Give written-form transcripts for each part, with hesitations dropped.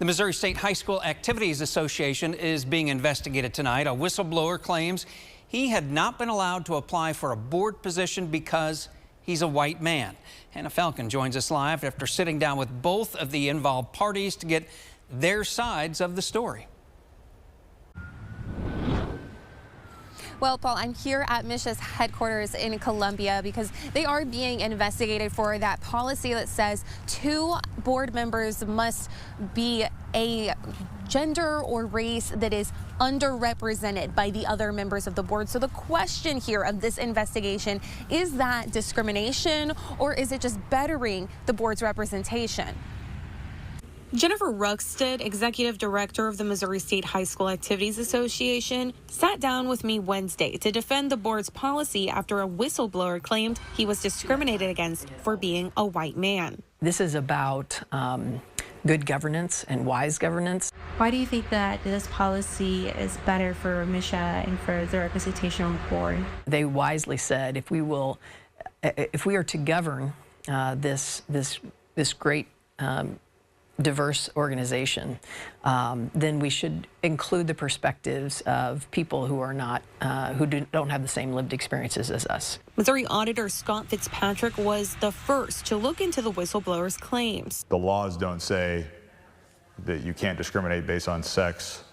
The Missouri State High School Activities Association is being investigated tonight. A whistleblower claims he had not been allowed to apply for a board position because he's a white man. Hannah Falcon joins us live after sitting down with both of the involved parties to get their sides of the story. Well, Paul, I'm here at MSHSAA headquarters in Columbia because they are being investigated for that policy that says 2 board members must be a gender or race that is underrepresented by the other members of the board. So the question here of this investigation, is that discrimination or is it just bettering the board's representation? Jennifer Ruxted, executive director of the Missouri State High School Activities Association, sat down with me Wednesday to defend the board's policy after a whistleblower claimed he was discriminated against for being a white man. This is about good governance and wise governance. Why do you think that this policy is better for MSHSAA and for the representation on the board? They wisely said if we are to govern this great diverse organization, then we should include the perspectives of people who are not, don't have the same lived experiences as us. Missouri Auditor Scott Fitzpatrick was the first to look into the whistleblower's claims. The laws don't say that you can't discriminate based on sex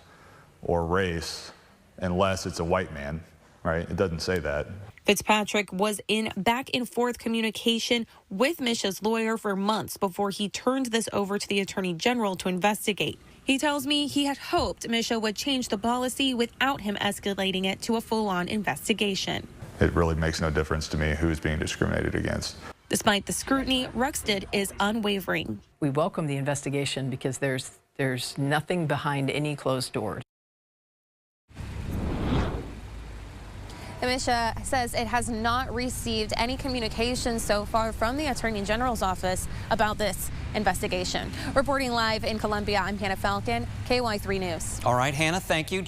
or race unless it's a white man, right? It doesn't say that. Fitzpatrick was in back-and-forth communication with MSHSAA's lawyer for months before he turned this over to the Attorney General to investigate. He tells me he had hoped MSHSAA would change the policy without him escalating it to a full-on investigation. It really makes no difference to me who's being discriminated against. Despite the scrutiny, Ruxted is unwavering. We welcome the investigation because there's nothing behind any closed doors. MSHSAA says it has not received any communication so far from the Attorney General's office about this investigation. Reporting live in Columbia, I'm Hannah Falcon, KY3 News. All right, Hannah, thank you.